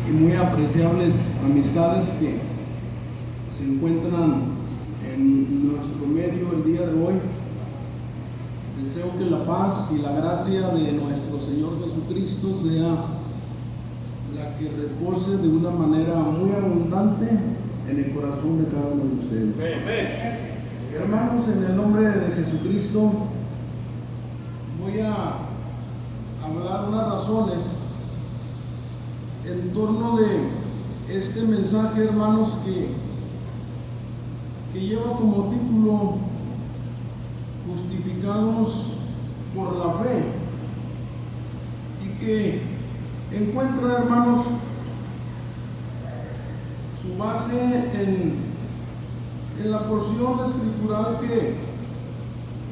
y muy apreciables amistades que se encuentran en nuestro medio el día de hoy. Deseo que la paz y la gracia de nuestro Señor Jesucristo sea la que repose de una manera muy abundante en el corazón de cada uno de ustedes. Amén. Hermanos, en el nombre de Jesucristo voy a hablar unas razones en torno de este mensaje, hermanos, que lleva como título Justificados por la fe, y que encuentra, hermanos, su base en la porción escritural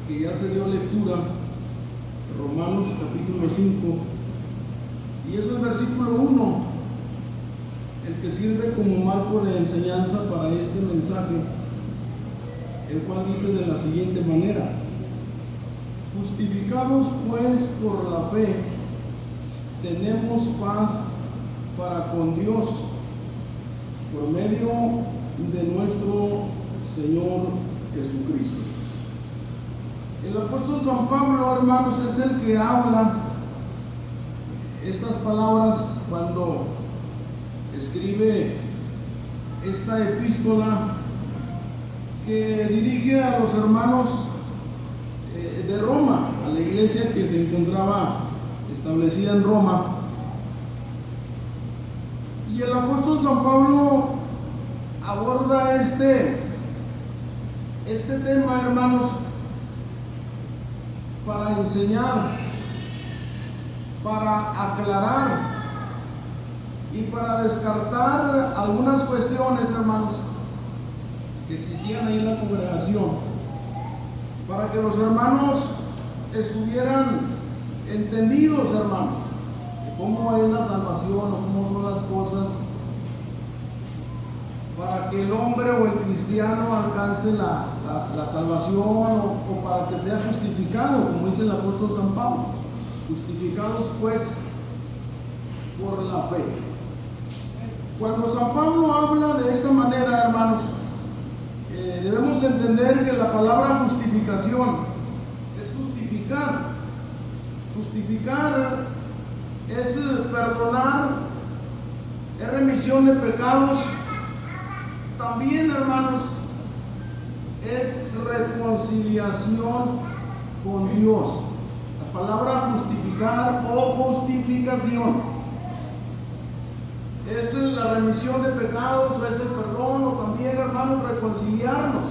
que ya se dio lectura, Romanos capítulo 5, y es el versículo 1 el que sirve como marco de enseñanza para este mensaje, el cual dice de la siguiente manera: justificados pues por la fe, tenemos paz para con Dios por medio de nuestro Señor Jesucristo. El apóstol San Pablo, hermanos, es el que habla estas palabras cuando escribe esta epístola que dirige a los hermanos de Roma, a la iglesia que se encontraba establecida en Roma. Y el apóstol San Pablo aborda este tema, hermanos, para enseñar, para aclarar y para descartar algunas cuestiones, hermanos, que existían ahí en la congregación, para que los hermanos estuvieran entendidos, hermanos, de cómo es la salvación o cómo son las cosas, para que el hombre o el cristiano alcance la salvación o para que sea justificado, como dice el apóstol San Pablo. Justificados pues por la fe. Cuando San Pablo habla de esta manera, hermanos, debemos entender que la palabra justificación es justificar. Justificar es perdonar, es remisión de pecados. También, hermanos, es reconciliación con Dios. La palabra justificar o justificación es la remisión de pecados, o es el perdón, o también, hermanos, reconciliarnos,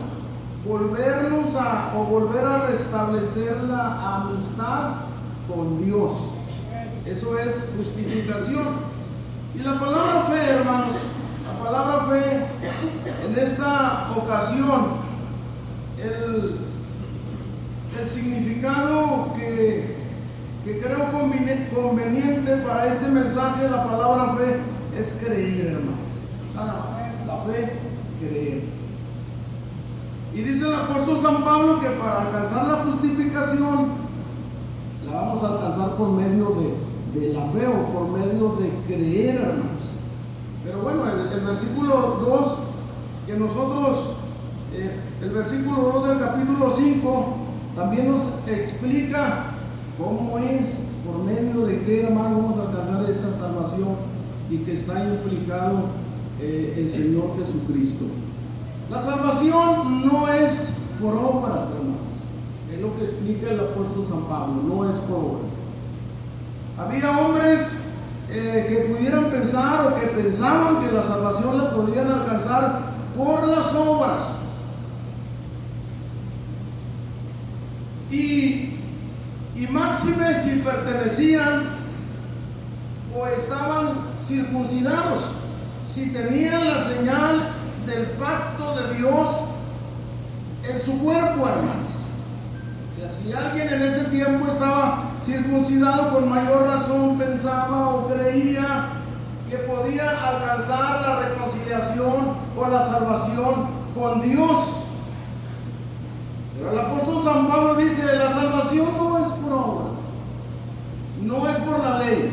volver a restablecer la amistad con Dios. Eso es justificación. Y la palabra fe, hermanos, la palabra fe en esta ocasión, el significado que creo conveniente para este mensaje, la palabra fe, es creer, hermanos. Nada más. La fe, creer. Y dice el apóstol San Pablo que para alcanzar la justificación la vamos a alcanzar por medio de la fe o por medio de creer, hermanos. Pero bueno, el versículo 2 que nosotros, el versículo 2 del capítulo 5 también nos explica cómo es, por medio de qué, hermano, vamos a alcanzar esa salvación, y que está implicado el Señor Jesucristo. La salvación no es por obras, hermanos. Es lo que explica el apóstol San Pablo, no es por obras. Había hombres que pudieran pensar o que pensaban que la salvación la podían alcanzar por las obras. Y máxime si pertenecían o estaban circuncidados, si tenían la señal del pacto de Dios en su cuerpo, hermanos. O sea, si alguien en ese tiempo estaba circuncidado, con mayor razón pensaba o creía que podía alcanzar la reconciliación o la salvación con Dios. Pero el apóstol San Pablo dice: la salvación no es por obras, no es por la ley,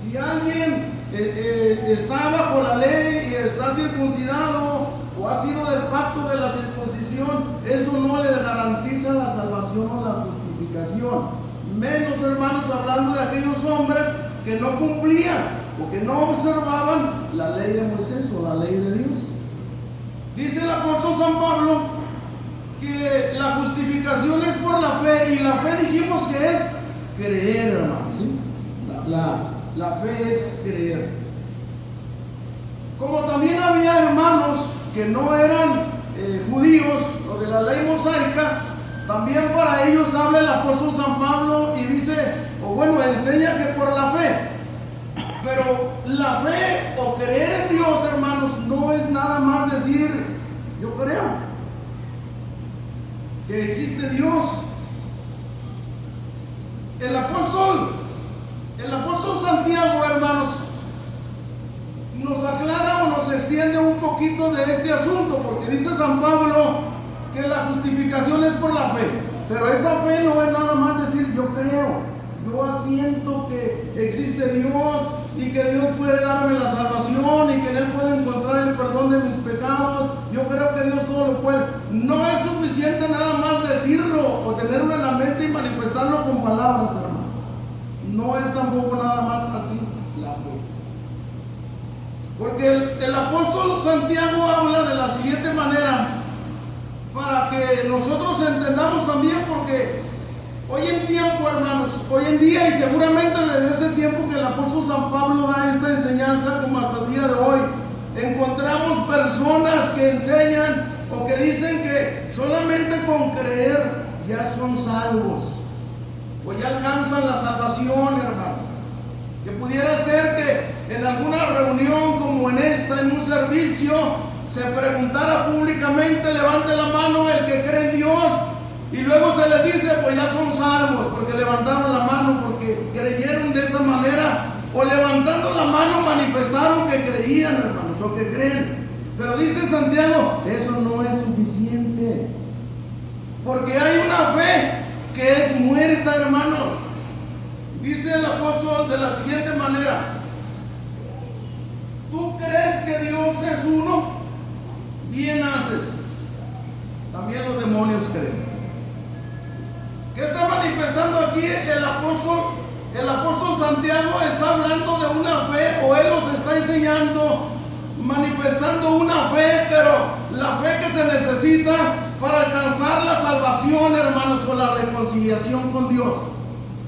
Si alguien está bajo la ley y está circuncidado o ha sido del pacto de la circuncisión, eso no le garantiza la salvación o la justificación. Menos, hermanos, hablando de aquellos hombres que no cumplían o que no observaban la ley de Moisés o la ley de Dios. Dice el apóstol San Pablo que la justificación es por la fe, y la fe dijimos que es creer, hermanos, ¿sí? La fe es creer. Como también había hermanos que no eran judíos o de la ley mosaica, también para ellos habla el apóstol San Pablo y dice, o bueno, enseña que por la fe. Pero la fe o creer en Dios, hermanos, no es nada más decir, yo creo que existe Dios. El apóstol Santiago, hermanos, nos aclara o nos extiende un poquito de este asunto, porque dice San Pablo que la justificación es por la fe, pero esa fe no es nada más decir yo creo, yo asiento que existe Dios y que Dios puede darme la salvación y que en Él puedo encontrar el perdón de mis pecados, yo creo que Dios todo lo puede. No es suficiente nada más decirlo o tenerlo en la mente y manifestarlo con palabras, hermano. No es tampoco nada más así la fe. Porque el apóstol Santiago habla de la siguiente manera, para que nosotros entendamos también, porque hoy en tiempo, hermanos, hoy en día y seguramente desde ese tiempo que el apóstol San Pablo da esta enseñanza como hasta el día de hoy, encontramos personas que enseñan o que dicen que solamente con creer ya son salvos o ya alcanzan la salvación, hermanos. Que pudiera ser que en alguna reunión como en esta, en un servicio, se preguntara públicamente, levante la mano el que cree en Dios, y luego se les dice, pues ya son salvos, porque levantaron la mano, porque creyeron de esa manera, o levantando la mano manifestaron que creían, hermanos, o que creen. Pero dice Santiago, eso no es suficiente, porque hay una fe que es muerta, hermanos. Dice el apóstol de la siguiente manera: ¿tú crees que Dios es uno? Bien haces. También los demonios creen. ¿Qué está manifestando aquí el apóstol? El apóstol Santiago está hablando de una fe, o él nos está enseñando, manifestando una fe, pero la fe que se necesita para alcanzar la salvación, hermanos, o la reconciliación con Dios.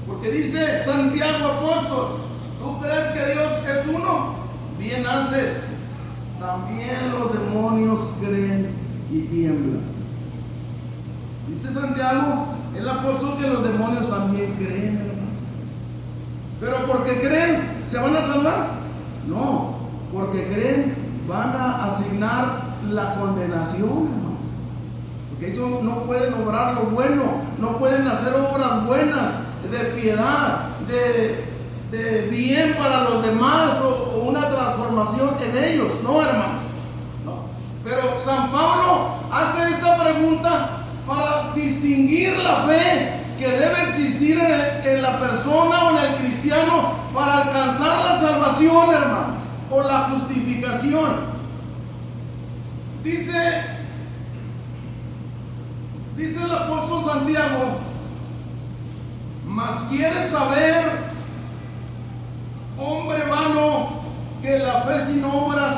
Porque dice Santiago apóstol, ¿tú crees que Dios es uno? Bien haces. También los demonios creen y tiemblan. Dice Santiago, el apóstol, que los demonios también creen, hermanos. Pero porque creen, ¿se van a salvar? No, porque creen, van a asignar la condenación, hermanos. Porque ellos no pueden obrar lo bueno, no pueden hacer obras buenas, de piedad, de bien para los demás, o una transformación en ellos. No, hermanos, no. Pero San Pablo hace esta pregunta para distinguir la fe que debe existir en la persona o en el cristiano para alcanzar la salvación, hermanos, o la justificación. Dice el apóstol Santiago, mas quieres saber, hombre vano, que la fe sin obras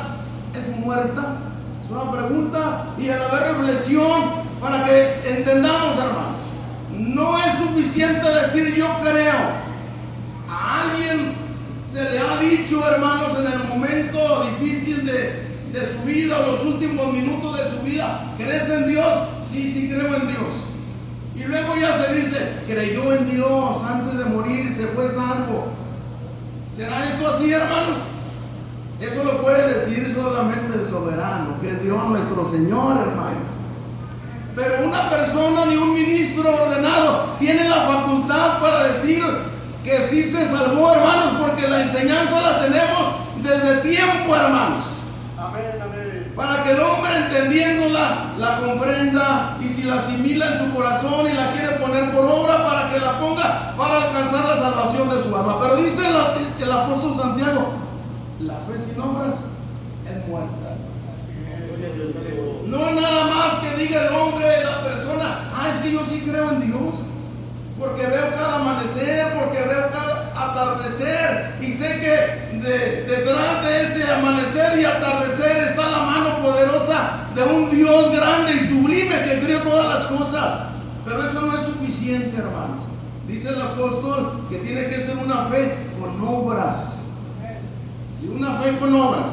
es muerta. Es una pregunta y a la vez reflexión para que entendamos, hermanos. No es suficiente decir yo creo. A alguien se le ha dicho, hermanos, en el momento difícil de su vida, los últimos minutos de su vida, ¿crees en Dios? Sí, sí creo en Dios. Y luego ya se dice, creyó en Dios antes de morir, se fue salvo. ¿Será esto así, hermanos? Eso lo puede decir solamente el soberano, que es Dios nuestro Señor, hermanos. Pero una persona ni un ministro ordenado tiene la facultad para decir que sí se salvó, hermanos, porque la enseñanza la tenemos desde tiempo, hermanos. Amén, amén. para que el hombre entendiéndola la comprenda y si la asimila en su corazón y la quiere poner por obra para que la ponga para alcanzar la salvación de su alma. Pero dice el apóstol Santiago, la fe sin obras es muerta. No es nada más que diga el hombre, la persona, es que yo sí creo en Dios, porque veo cada amanecer, porque veo cada atardecer, y sé que detrás de ese amanecer y atardecer está la mano poderosa de un Dios grande y sublime que creó todas las cosas. Pero eso no es suficiente, hermanos. Dice el apóstol que tiene que ser una fe con obras. Y una fe con obras.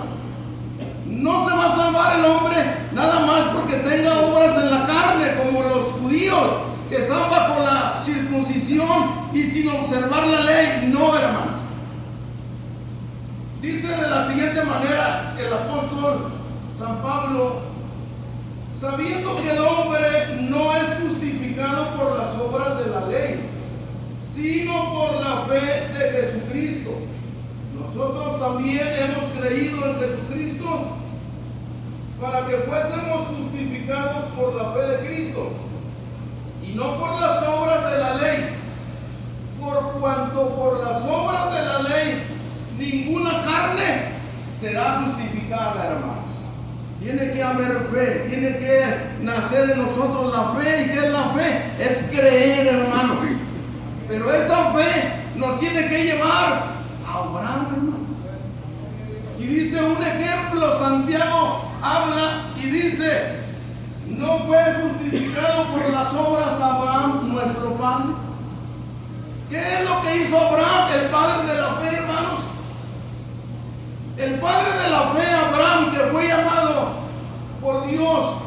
No se va a salvar el hombre nada más porque tenga obras en la carne, como los judíos que están bajo la circuncisión y sin observar la ley. No, hermanos. Dice de la siguiente manera el apóstol San Pablo: sabiendo que el hombre no es justificado por las obras de la ley, sino por la fe de Jesucristo. Nosotros también hemos creído en Jesucristo para que fuésemos justificados por la fe de Cristo y no por las obras de la ley, por cuanto por las obras de la ley ninguna carne será justificada, hermanos. Tiene que haber fe, tiene que nacer en nosotros la fe. ¿Y qué es la fe? Es creer, hermanos. Pero esa fe nos tiene que llevar a obrar, hermanos. Y dice un ejemplo, Santiago habla y dice: ¿no fue justificado por las obras Abraham, nuestro padre? ¿Qué es lo que hizo Abraham, el padre de la fe, hermanos? El padre de la fe, Abraham, que fue llamado por Dios.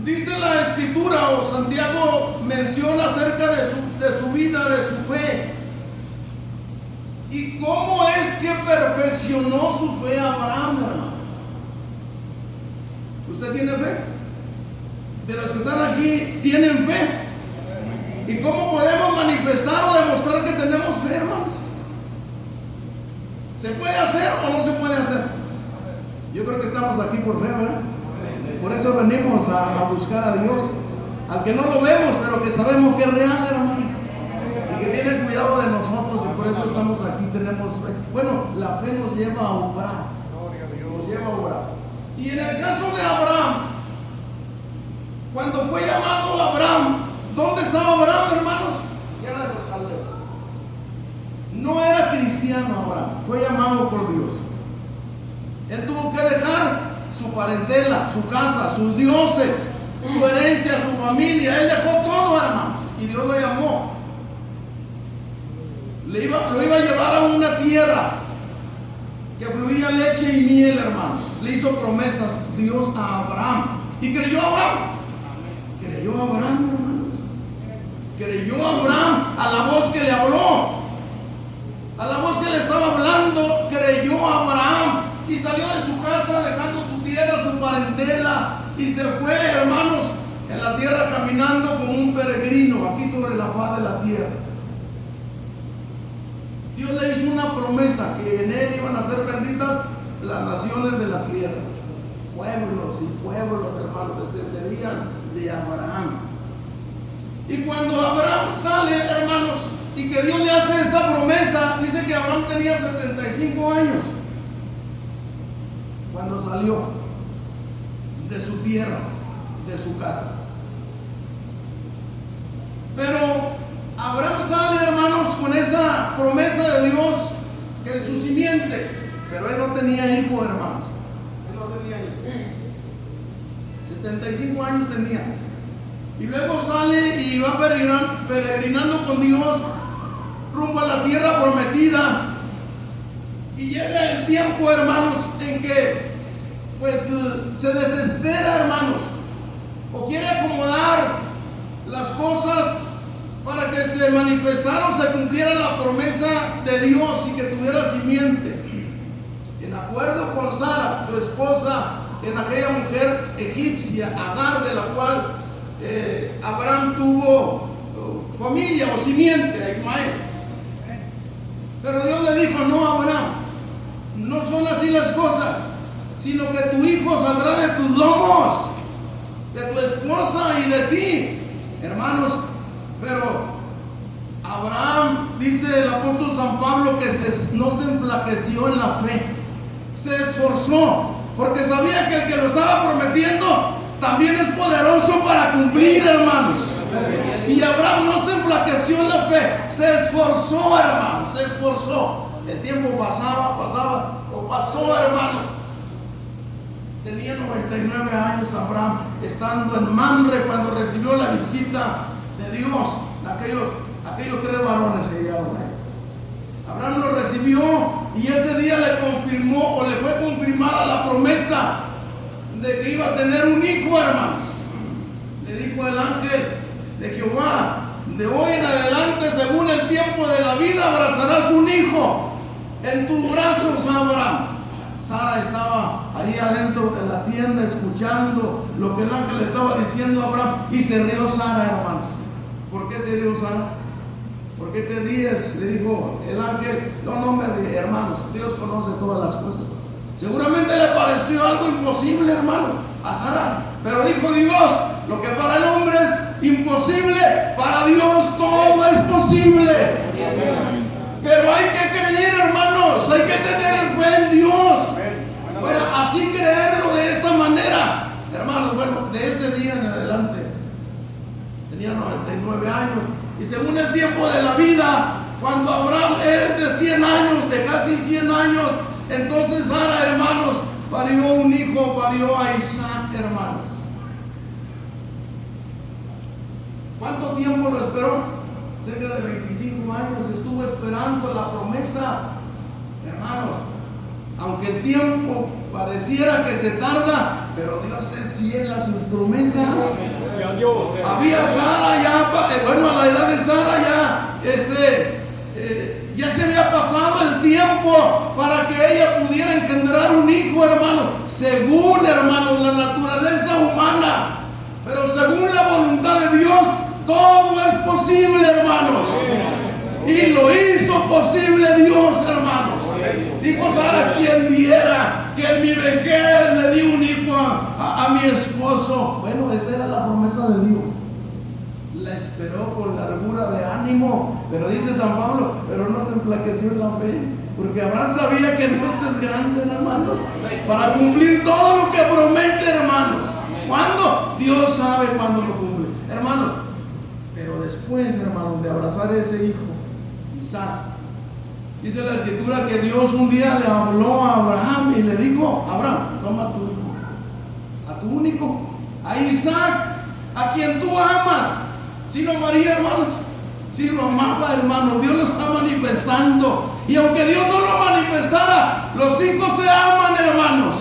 Dice la escritura, o Santiago menciona acerca de su vida, de su fe. ¿Y cómo es que perfeccionó su fe Abraham, hermano? ¿Usted tiene fe? De los que están aquí, ¿tienen fe? ¿Y cómo podemos manifestar o demostrar que tenemos fe, hermanos? ¿Se puede hacer o no se puede hacer? Yo creo que estamos aquí por fe, ¿verdad? Por eso venimos a buscar a Dios, al que no lo vemos, pero que sabemos que es real, hermano, y que tiene cuidado de nosotros, y por eso estamos aquí, tenemos fe. Bueno, la fe nos lleva a obrar, nos lleva a obrar. Y en el caso de Abraham, cuando fue llamado Abraham, ¿dónde estaba Abraham, hermanos? Era de los caldeos. No era cristiano Abraham, fue llamado por Dios. Él tuvo que dejar su parentela, su casa, sus dioses, su herencia, su familia. Él dejó todo, hermanos, y Dios lo llamó. Lo iba a llevar a una tierra que fluía leche y miel, hermanos. Le hizo promesas Dios a Abraham. ¿Y creyó Abraham? Creyó Abraham, hermanos. Creyó Abraham a la voz que le habló, a la voz que le estaba hablando. Creyó Abraham y salió de su casa dejando su tierra, su parentela, y se fue, hermanos, en la tierra caminando como un peregrino aquí sobre la faz de la tierra. Dios le hizo una promesa que en él iban a ser benditas las naciones de la tierra. Pueblos y pueblos, hermanos, descenderían de Abraham. Y cuando Abraham sale, hermanos, y que Dios le hace esta promesa, dice que Abraham tenía 75 años cuando salió de su tierra, de su casa. Pero Abraham sale, hermanos, con esa promesa de Dios en su simiente, pero él no tenía hijo, hermanos. Él no tenía hijo. 75 años tenía. Y luego sale y va peregrinando con Dios rumbo a la tierra prometida. Y llega el tiempo, hermanos, en que pues se desespera, hermanos, o quiere acomodar las cosas para que se manifestara o se cumpliera la promesa de Dios y que tuviera simiente. En acuerdo con Sara, su esposa, en aquella mujer egipcia, Agar, de la cual Abraham tuvo familia o simiente, a Ismael. Pero Dios le dijo: no, Abraham, no son así las cosas. sino que tu hijo saldrá de tus lomos, de tu esposa y de ti. Hermanos, pero Abraham, dice el apóstol San Pablo, que no se enflaqueció en la fe, se esforzó, porque sabía que el que lo estaba prometiendo también es poderoso para cumplir, hermanos. Y Abraham no se enflaqueció en la fe, se esforzó, hermanos, se esforzó. El tiempo pasó, hermanos. Tenía 99 años Abraham, estando en Mamre, cuando recibió la visita de Dios. Aquellos 3 varones se llegaron ahí. Abraham lo recibió y ese día le confirmó, o le fue confirmada la promesa de que iba a tener un hijo, hermanos. Le dijo el ángel de Jehová: de hoy en adelante, según el tiempo de la vida, abrazarás un hijo en tus brazos, Abraham. Sara estaba ahí adentro de la tienda escuchando lo que el ángel le estaba diciendo a Abraham, y se rió Sara, hermanos. ¿Por qué se rió Sara? ¿Por qué te ríes? Le dijo el ángel. No me ríe, hermanos. Dios conoce todas las cosas. Seguramente le pareció algo imposible, hermano, a Sara. Pero dijo Dios: lo que para el hombre es imposible, para Dios todo es posible. Pero hay que creer, hermanos. Hay que tener fe en Dios para así creerlo de esta manera. Hermanos, bueno, de ese día en adelante tenía 99 años. Y según el tiempo de la vida, cuando Abraham es de 100 años, de casi 100 años, entonces Sara, hermanos, parió un hijo, parió a Isaac, hermanos. ¿Cuánto tiempo lo esperó? Cerca de 25 años estuvo esperando la promesa. Hermanos, aunque el tiempo pareciera que se tarda, pero Dios es fiel a sus promesas. Había Sara ya, bueno, a la edad de Sara ya se había pasado el tiempo para que ella pudiera engendrar un hijo, hermanos, según, hermanos, la naturaleza humana. Pero según la voluntad de Dios, todo es posible, hermanos. Y lo hizo posible Dios, hermanos. Dijo Sara: quien diera que en mi vejez le di un hijo a mi esposo. Bueno, esa era la promesa de Dios. La esperó con largura de ánimo. Pero dice San Pablo, pero no se enflaqueció en la fe, porque Abraham sabía que Dios es grande, hermanos, para cumplir todo lo que promete, hermanos. ¿Cuándo? Dios sabe cuándo lo cumple, hermanos. Pero después, hermanos, de abrazar a ese hijo, Isaac, dice la escritura que Dios un día le habló a Abraham y le dijo: Abraham, toma a tu hijo, a tu único, a Isaac, a quien tú amas. Si lo amaría, hermanos, si lo amaba, hermanos. Dios lo está manifestando, y aunque Dios no lo manifestara, los hijos se aman, hermanos.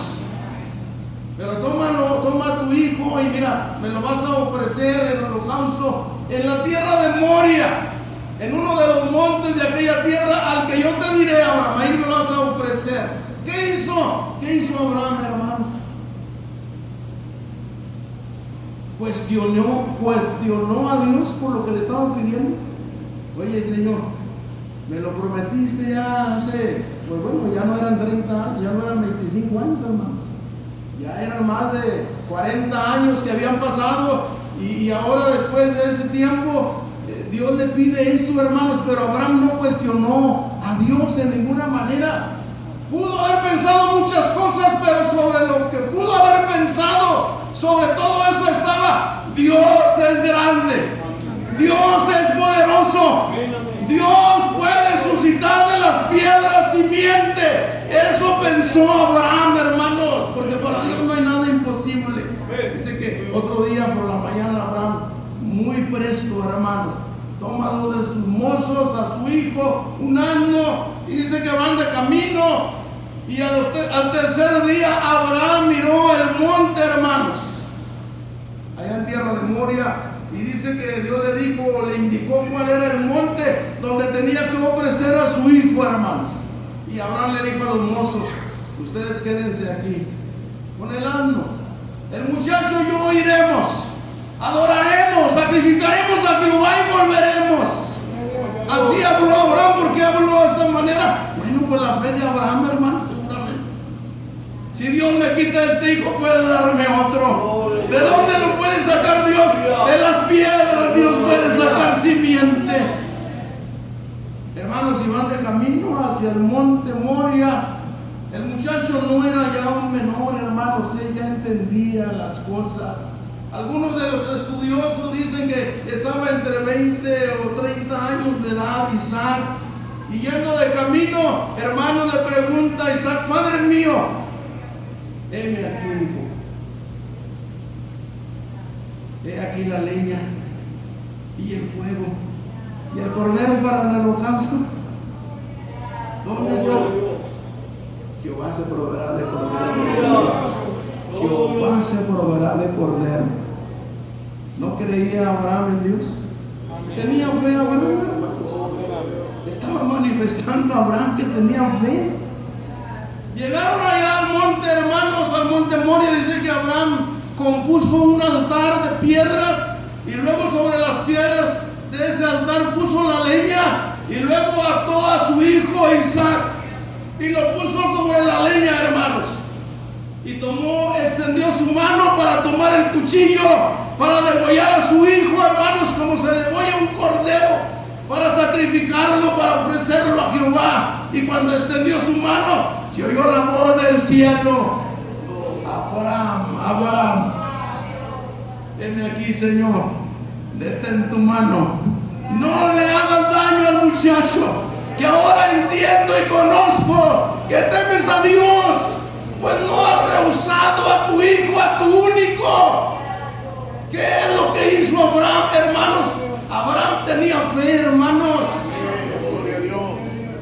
Pero toma a tu hijo y mira, me lo vas a ofrecer en holocausto en la tierra de Moria, en uno de los montes de aquella tierra al que yo te diré, Abraham. Ahí me lo vas a ofrecer. ¿Qué hizo? ¿Qué hizo Abraham, hermanos? Cuestionó a Dios por lo que le estaba pidiendo. Oye, Señor, me lo prometiste ya hace, pues bueno, ya no eran 30 años, ya no eran 25 años, hermano. Ya eran más de 40 años que habían pasado, y ahora, después de ese tiempo, Dios le pide eso, hermanos. Pero Abraham no cuestionó a Dios en ninguna manera. Pudo haber pensado muchas cosas, pero sobre lo que pudo haber pensado, sobre todo eso estaba: Dios es grande, Dios es poderoso, Dios puede suscitar de las piedras simiente. Eso pensó Abraham, hermanos, porque para Dios no hay nada imposible. Dice que otro día por la mañana Abraham, muy presto, hermanos, toma 2 de sus mozos, a su hijo, un asno, y dice que van de camino. Y al tercer día Abraham miró el monte, hermanos, allá en tierra de Moria, y dice que Dios le indicó cuál era el monte donde tenía que ofrecer a su hijo, hermanos. Y Abraham le dijo a los mozos: ustedes quédense aquí con el asno, el muchacho y yo iremos, adoraremos, sacrificaremos a Jehová y volveremos. Así habló Abraham. ¿Por qué habló de esta manera? Bueno, pues la fe de Abraham, hermano, seguramente. Si Dios Dios me quita este hijo, puede darme otro. ¿De dónde lo puede sacar Dios? De las piedras Dios puede sacar simiente. Hermanos, si van de camino hacia el monte Moria, el muchacho no era ya un menor, hermanos, él ya entendía las cosas. Algunos de los estudiosos dicen que estaba entre 20 o 30 años de edad Isaac, y yendo de camino, hermano, le pregunta a Isaac: Padre mío, heme aquí, hijo. He aquí la leña y el fuego y el cordero para el holocausto. ¿Dónde está? Jehová se proveerá de cordero. Jehová se proveerá de cordero. ¿No creía Abraham en Dios? Tenía fe Abraham, hermanos. Estaba manifestando a Abraham que tenía fe. Llegaron allá al monte, hermanos, al monte Moria. Dice que Abraham compuso un altar de piedras, y luego sobre las piedras de ese altar puso la leña, y luego ató a su hijo Isaac y lo puso sobre la leña, hermanos, y extendió su mano para tomar el cuchillo para degollar a su hijo, hermanos, como se degolla un cordero, para sacrificarlo, para ofrecerlo a Jehová. Y cuando extendió su mano, se oyó la voz del cielo: Abraham, Abraham. Heme aquí, Señor, detén tu mano. No le hagas daño al muchacho, que ahora entiendo y conozco que temes a Dios, pues no has rehusado a tu hijo, a tu único. ¿Qué es lo que hizo Abraham, hermanos? Abraham tenía fe, hermanos.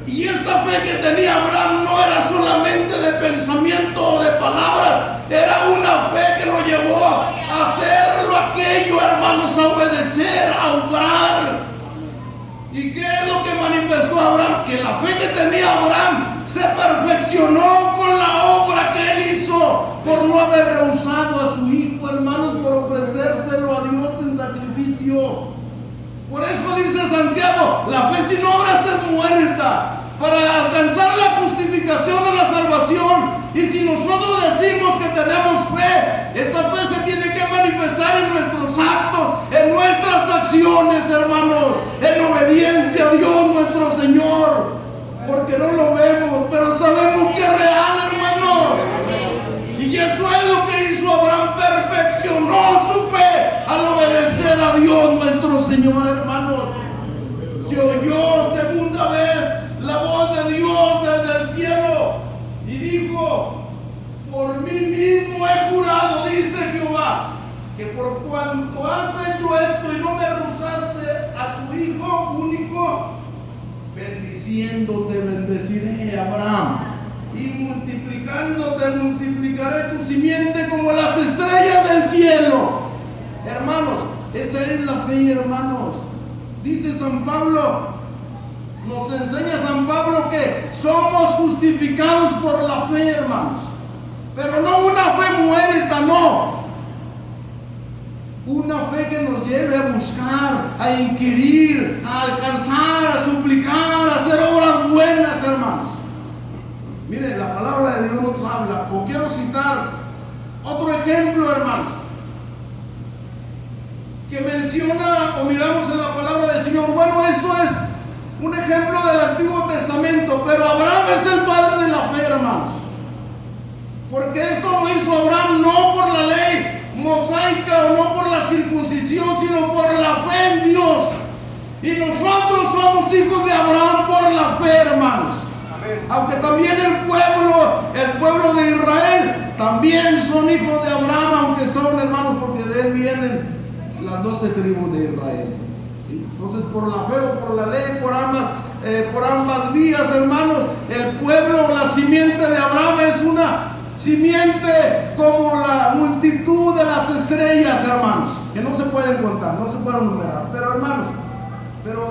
Y esta fe que tenía Abraham no era solamente de pensamiento o de palabras, era una fe que lo llevó a hacerlo aquello, hermanos, a obedecer, a obrar. ¿Y qué es lo que manifestó Abraham? Que la fe que tenía Abraham se perfeccionó con la obra que él hizo, por no haber rehusado a su hijo, hermanos, por ofrecérselo a Dios en sacrificio. Por eso dice Santiago: la fe sin obras es muerta. Para alcanzar la justificación o la salvación, y si nosotros decimos que tenemos fe, esa fe se tiene que manifestar en nuestros actos, en nuestras acciones, hermanos, en obediencia a Dios nuestro Señor, porque no lo vemos, pero sabemos que es real, hermanos. Y eso es lo que hizo Abraham: perfeccionó su fe al obedecer a Dios nuestro Señor, hermanos. Se oyó segunda vez la voz de Dios desde el cielo y dijo: por mí mismo he jurado, dice Jehová, que por cuanto has hecho esto y no me rehusaste a tu hijo único, bendiciéndote bendeciré, Abraham, y multiplicándote multiplicaré tu simiente como las estrellas del cielo. Hermanos, esa es la fe, hermanos. Dice San Pablo, nos enseña San Pablo que somos justificados por la fe, hermanos. Pero no una fe muerta, no. Una fe que nos lleve a buscar, a inquirir, a alcanzar, a suplicar, a hacer obras buenas, hermanos. Miren, la palabra de Dios nos habla. O quiero citar otro ejemplo, hermanos, que menciona o miramos en la palabra del Señor. Bueno, esto es un ejemplo del Antiguo Testamento, pero Abraham es el padre de la fe, hermanos. Porque esto lo hizo Abraham no por la ley mosaica o no por la circuncisión, sino por la fe en Dios. Y nosotros somos hijos de Abraham por la fe, hermanos. Amén. Aunque también el pueblo de Israel también son hijos de Abraham, aunque son hermanos, porque de él vienen las 12 tribus de Israel. ¿Sí? Entonces, por la fe o por la ley, por ambas vías, hermanos, el pueblo, la simiente de Abraham es una simiente como la multitud de las estrellas, hermanos, que no se pueden contar, no se pueden numerar. Pero, hermanos,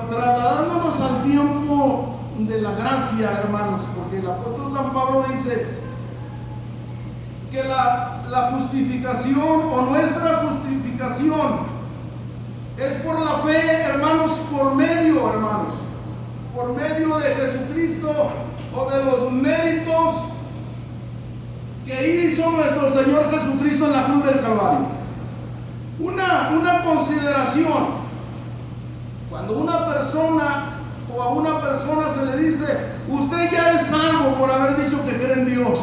trasladándonos al tiempo de la gracia, hermanos, porque el apóstol San Pablo dice que la justificación o nuestra justificación es por la fe, hermanos, por medio de Jesucristo, o de los méritos que hizo nuestro Señor Jesucristo en la cruz del Calvario. Una consideración. Cuando una persona o a una persona se le dice, usted ya es salvo por haber dicho que cree en Dios.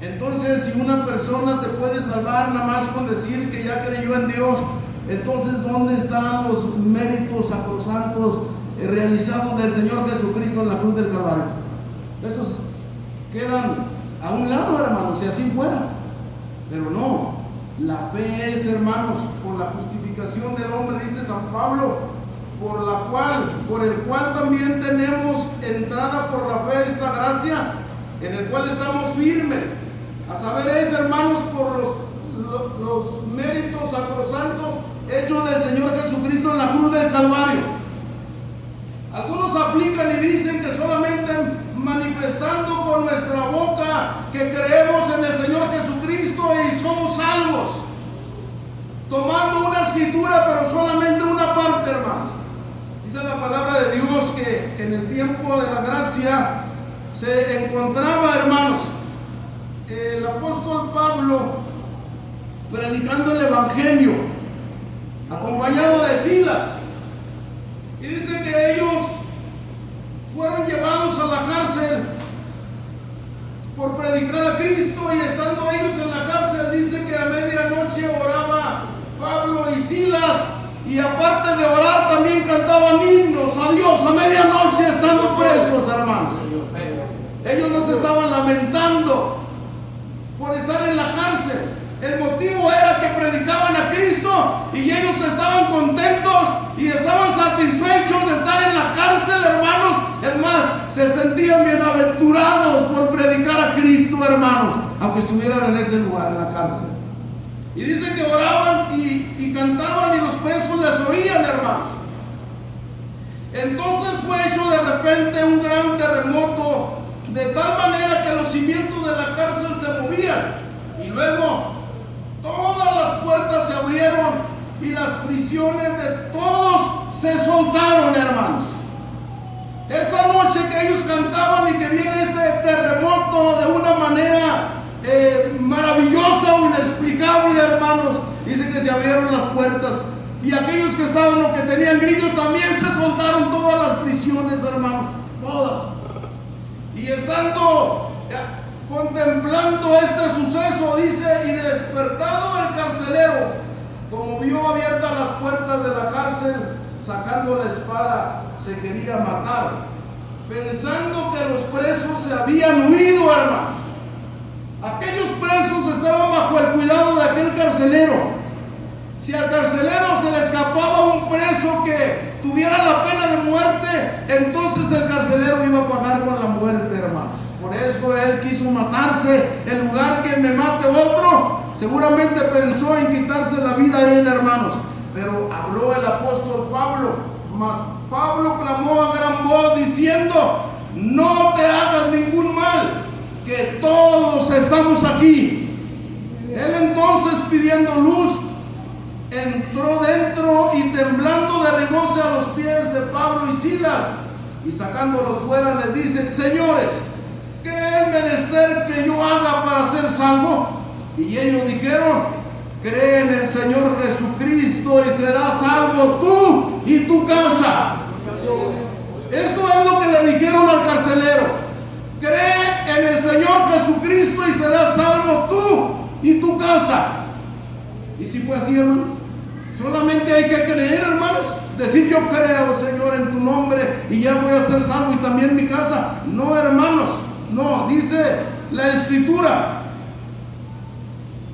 Entonces, si una persona se puede salvar nada más con decir que ya creyó en Dios, entonces ¿dónde están los méritos sacrosantos realizados del Señor Jesucristo en la cruz del Calvario? Esos quedan a un lado, hermanos, si así fuera. Pero no, la fe es, hermanos, por la justificación del hombre, dice San Pablo, por el cual también tenemos entrada por la fe esta gracia, en el cual estamos firmes. A saber es, hermanos, por los méritos sacrosantos hechos del Señor Jesucristo en la cruz del Calvario. Algunos aplican y dicen que solamente manifestando con nuestra boca que creemos en el Señor Jesucristo y somos salvos. Tomando una escritura, pero solamente una parte, hermano. Dice la palabra de Dios que en el tiempo de la gracia se encontraba, hermanos, el apóstol Pablo predicando el Evangelio, acompañado de Silas. Y dice que ellos fueron llevados a la cárcel por predicar a Cristo, y estando ellos en la cárcel, dice que a medianoche oraba Pablo y Silas, y aparte de orar también cantaban himnos a Dios a medianoche estando presos, hermanos. Ellos no se estaban lamentando por estar en la cárcel. El motivo era que predicaban a Cristo y ellos estaban contentos y estaban satisfechos de estar en la cárcel, hermanos. Es más, se sentían bienaventurados por predicar a Cristo, hermanos, aunque estuvieran en ese lugar, en la cárcel. Y dice que oraban y cantaban y los presos les oían, hermanos. Entonces fue hecho de repente un gran terremoto, de tal manera que los cimientos de la cárcel se movían. Y luego todas las puertas se abrieron y las prisiones de todos se soltaron, hermanos. Esa noche que ellos cantaban y que viene este terremoto de una manera maravillosa o inexplicable, hermanos, dice que se abrieron las puertas y aquellos que estaban o que tenían grillos también se soltaron todas las prisiones, hermanos, todas. Y estando contemplando este suceso, dice, y despertado el carcelero, como vio abiertas las puertas de la cárcel, sacando la espada, se quería matar, pensando que los presos se habían huido, hermanos. Aquellos presos estaban bajo el cuidado de aquel carcelero. Si al carcelero se le escapaba un preso que tuviera la pena de muerte, entonces el carcelero iba a pagar con la muerte, hermanos. Por eso él quiso matarse. En lugar que me mate otro, seguramente pensó en quitarse la vida a él, hermanos. Pero habló el apóstol Pablo, mas Pablo clamó a gran voz diciendo: no te hagas ningún mal, que todos estamos aquí. Él entonces, pidiendo luz, entró dentro y temblando derribóse a los pies de Pablo y Silas, y sacándolos fuera les dice: señores, ¿qué es menester que yo haga para ser salvo? Y ellos dijeron: cree en el Señor Jesucristo y serás salvo tú y tu casa. Esto es lo que le dijeron al carcelero: cree en el Señor Jesucristo y serás salvo tú y tu casa. Y si fue así, hermano, solamente hay que creer, hermanos. Decir: yo creo, Señor, en tu nombre y ya voy a ser salvo y también mi casa. No, hermanos, no, dice la Escritura.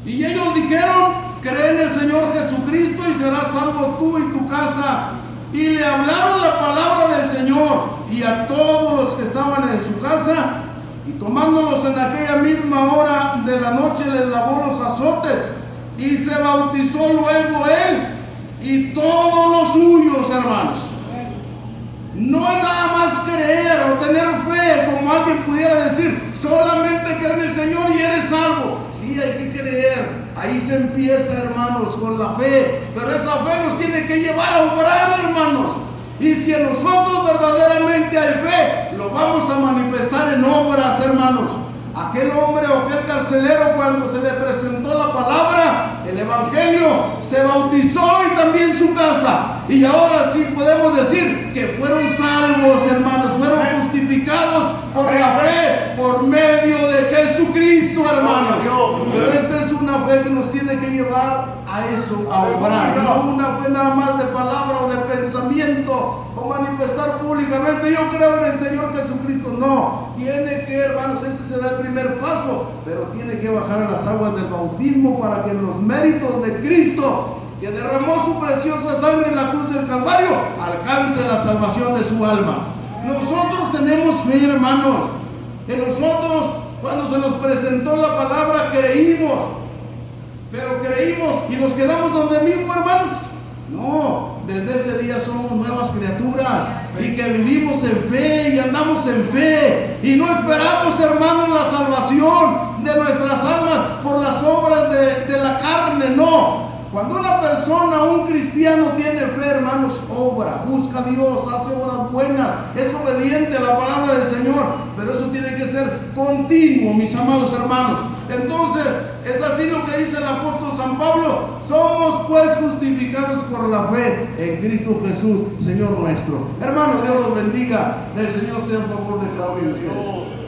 Y ellos dijeron: cree en el Señor Jesucristo y serás salvo tú y tu casa. Y le hablaron la palabra del Señor y a todos los que estaban en su casa, y tomándolos en aquella misma hora de la noche les lavó los azotes, y se bautizó luego él y todos los suyos, hermanos. No es nada más creer o tener fe, como alguien pudiera decir, solamente creer en el Señor y eres salvo. Sí, hay que creer. Ahí se empieza, hermanos, con la fe. Pero esa fe nos tiene que llevar a obrar, hermanos. Y si en nosotros verdaderamente hay fe, lo vamos a manifestar en obras, hermanos. Aquel hombre o aquel carcelero, cuando se le presentó la palabra, el evangelio, se bautizó y también su casa. Y ahora sí podemos decir que fueron salvos, hermanos, fueron justificados por la fe, por medio de Jesucristo, hermanos. Pero esa es una fe que nos tiene que llevar a eso, a obrar, no una fe nada más de palabra o de pensamiento o manifestar públicamente: yo creo en el Señor Jesucristo. No, tiene que, hermanos, ese será el primer paso, pero tiene que bajar a las aguas del bautismo para que en los méritos de Cristo, que derramó su preciosa sangre en la cruz del Calvario, alcance la salvación de su alma. Nosotros tenemos fe, hermanos. Que nosotros, cuando se nos presentó la palabra, creímos. Pero creímos y nos quedamos donde mismo, hermanos. No, desde ese día somos nuevas criaturas y que vivimos en fe y andamos en fe y no esperamos, hermanos, la salvación de nuestras almas por las obras de la carne. No. Cuando una persona, un cristiano, tiene fe, hermanos, obra, busca a Dios, hace obras buenas, es obediente a la palabra del Señor, pero eso tiene que ser continuo, mis amados hermanos. Entonces, es así lo que dice el apóstol San Pablo: somos pues justificados por la fe en Cristo Jesús, Señor nuestro. Hermanos, Dios los bendiga, el Señor sea en favor de cada uno de ustedes.